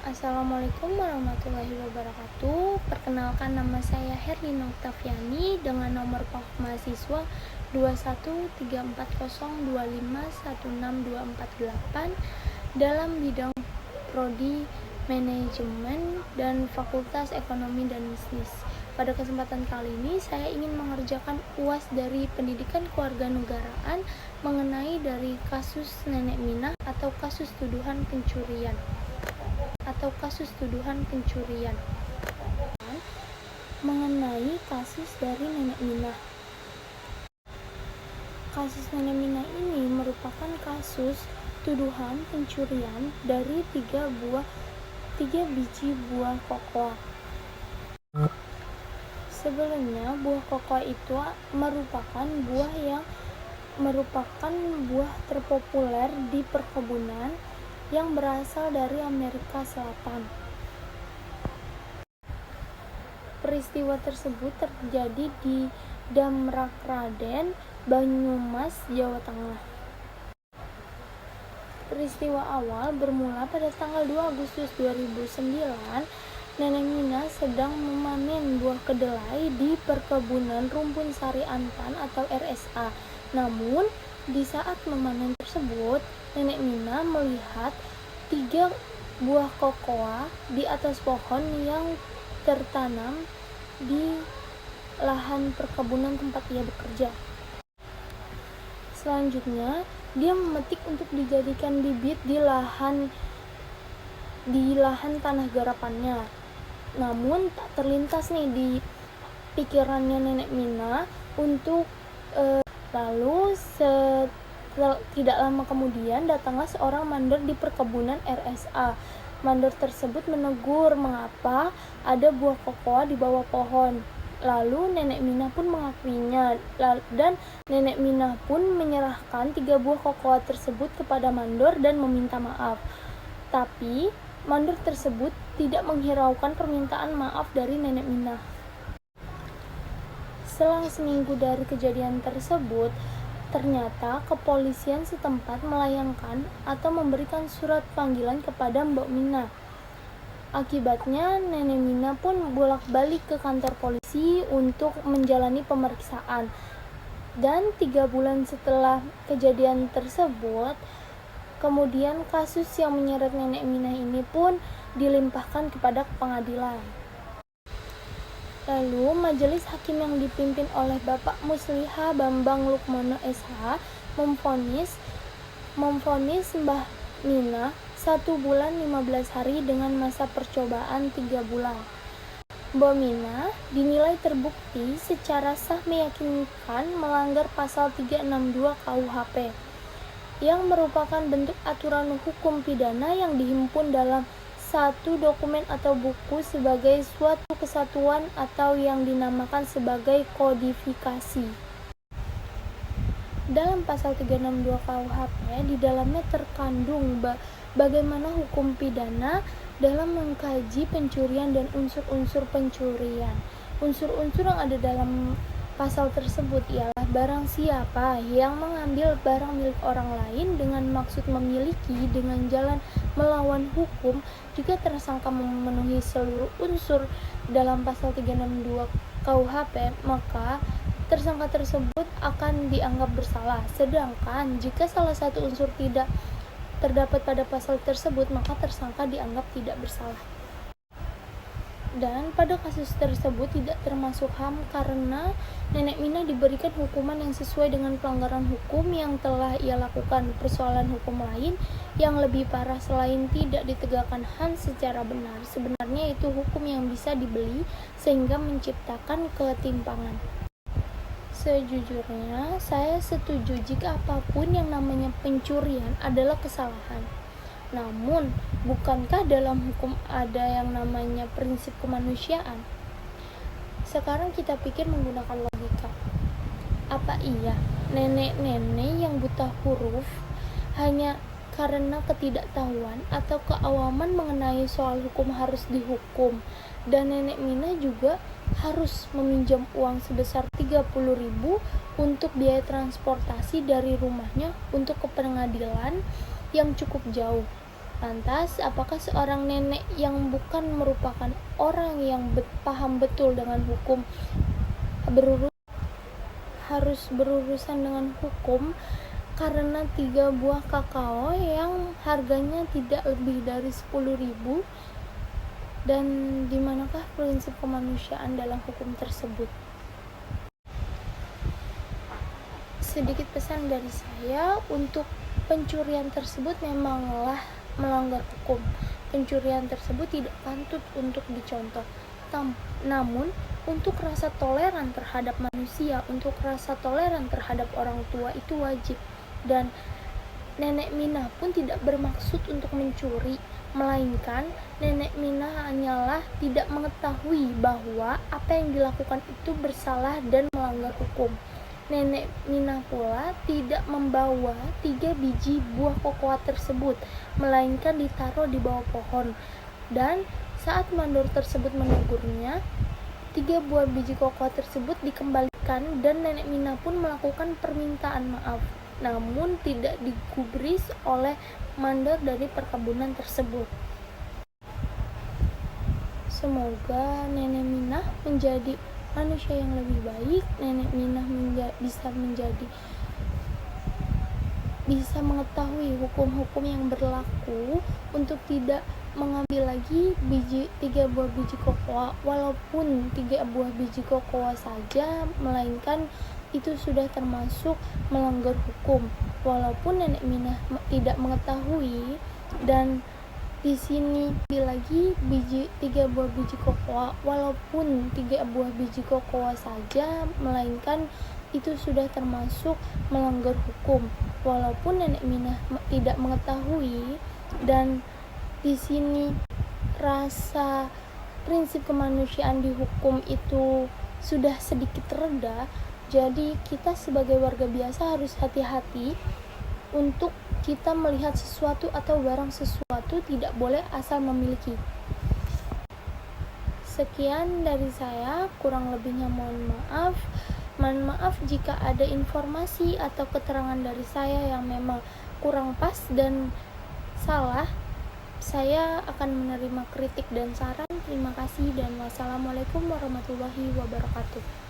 Assalamualaikum warahmatullahi wabarakatuh. Perkenalkan, nama saya Herlina Oktaviani dengan nomor POK mahasiswa 21340251624 dalam bidang prodi manajemen dan Fakultas Ekonomi dan Bisnis. Pada kesempatan kali ini saya ingin mengerjakan UAS dari Pendidikan Kewarganegaraan mengenai dari kasus Nenek Minah atau kasus tuduhan pencurian. Mengenai kasus dari Nenek Minah. Kasus Nenek Minah ini merupakan kasus tuduhan pencurian dari 3 biji buah kokoa. Sebelumnya buah kokoa itu merupakan buah terpopuler di perkebunan yang berasal dari Amerika Selatan. Peristiwa tersebut terjadi di Damrakraden, Banyumas, Jawa Tengah. Peristiwa awal bermula pada tanggal 2 Agustus 2009. Nenek Minah sedang memanen buah kedelai di perkebunan Rumpun Sari Antan atau RSA. Namun, di saat memanen tersebut, Nenek Minah melihat 3 buah kokoa di atas pohon yang tertanam di lahan perkebunan tempat ia bekerja. Selanjutnya, dia memetik untuk dijadikan bibit di lahan tanah garapannya. Namun tak terlintas di pikirannya Nenek Minah untuk lalu tidak lama kemudian datanglah seorang mandor di perkebunan RSA. Mandor tersebut menegur mengapa ada buah kokoa di bawah pohon. Lalu Nenek Minah pun mengakuinya, dan Nenek Minah pun menyerahkan 3 buah kokoa tersebut kepada mandor dan meminta maaf. Tapi mandor tersebut tidak menghiraukan permintaan maaf dari Nenek Minah. Selang seminggu dari kejadian tersebut, ternyata kepolisian setempat melayangkan atau memberikan surat panggilan kepada Mbok Minah. Akibatnya Nenek Minah pun bolak-balik ke kantor polisi untuk menjalani pemeriksaan. Dan 3 bulan setelah kejadian tersebut, kemudian kasus yang menyeret Nenek Minah ini pun dilimpahkan kepada pengadilan. Lalu majelis hakim yang dipimpin oleh Bapak Musliha Bambang Lukmono SH memvonis Mbah Minah 1 bulan 15 hari dengan masa percobaan 3 bulan. Mbah Minah dinilai terbukti secara sah meyakinkan melanggar pasal 362 KUHP yang merupakan bentuk aturan hukum pidana yang dihimpun dalam satu dokumen atau buku sebagai suatu kesatuan atau yang dinamakan sebagai kodifikasi. Dalam pasal 362 KUHP, di dalamnya terkandung bagaimana hukum pidana dalam mengkaji pencurian dan unsur-unsur pencurian. Unsur-unsur yang ada dalam pasal tersebut ialah barang siapa yang mengambil barang milik orang lain dengan maksud memiliki dengan jalan melawan hukum, jika tersangka memenuhi seluruh unsur dalam pasal 362 KUHP, maka tersangka tersebut akan dianggap bersalah. Sedangkan jika salah satu unsur tidak terdapat pada pasal tersebut, maka tersangka dianggap tidak bersalah. Dan pada kasus tersebut tidak termasuk HAM karena Nenek Minah diberikan hukuman yang sesuai dengan pelanggaran hukum yang telah ia lakukan. Persoalan hukum lain yang lebih parah selain tidak ditegakkan HAM secara benar, sebenarnya itu hukum yang bisa dibeli sehingga menciptakan ketimpangan. Sejujurnya, saya setuju jika apapun yang namanya pencurian adalah kesalahan. Namun, bukankah dalam hukum ada yang namanya prinsip kemanusiaan? Sekarang kita pikir menggunakan logika. Apa iya nenek-nenek yang buta huruf hanya karena ketidaktahuan atau keawaman mengenai soal hukum harus dihukum, dan Nenek Minah juga harus meminjam uang sebesar 30.000 untuk biaya transportasi dari rumahnya untuk ke pengadilan yang cukup jauh? Lantas, apakah seorang nenek yang bukan merupakan orang yang paham betul dengan hukum harus berurusan dengan hukum karena 3 buah kakao yang harganya tidak lebih dari 10.000? Dan di manakah prinsip kemanusiaan dalam hukum tersebut? Sedikit pesan dari saya, untuk pencurian tersebut memanglah melanggar hukum. Pencurian tersebut tidak patut untuk dicontoh. Namun, untuk rasa toleran terhadap manusia, untuk rasa toleran terhadap orang tua itu wajib. Dan Nenek Minah pun tidak bermaksud untuk mencuri, melainkan Nenek Minah hanyalah tidak mengetahui bahwa apa yang dilakukan itu bersalah dan melanggar hukum. Nenek Minah pula tidak membawa 3 biji buah kokoa tersebut, melainkan ditaruh di bawah pohon. Dan saat mandor tersebut menegurnya, 3 buah biji kokoa tersebut dikembalikan dan Nenek Minah pun melakukan permintaan maaf, namun tidak digubris oleh mandor dari perkebunan tersebut. Semoga Nenek Minah menjadi manusia yang lebih baik. Nenek Minah bisa mengetahui hukum-hukum yang berlaku untuk tidak mengambil lagi 3 buah biji kokoa, walaupun 3 buah biji kokoa saja, melainkan itu sudah termasuk melanggar hukum. Walaupun Nenek Minah tidak mengetahui, dan di sini lagi 3 buah biji kokoa, walaupun 3 buah biji kokoa saja, melainkan itu sudah termasuk melanggar hukum. Walaupun Nenek Minah tidak mengetahui, dan di sini rasa prinsip kemanusiaan di hukum itu sudah sedikit reda. Jadi kita sebagai warga biasa harus hati-hati untuk kita melihat sesuatu atau barang sesuatu, tidak boleh asal memiliki. Sekian dari saya, kurang lebihnya mohon maaf. Mohon maaf jika ada informasi atau keterangan dari saya yang memang kurang pas dan salah. Saya akan menerima kritik dan saran. Terima kasih dan wassalamualaikum warahmatullahi wabarakatuh.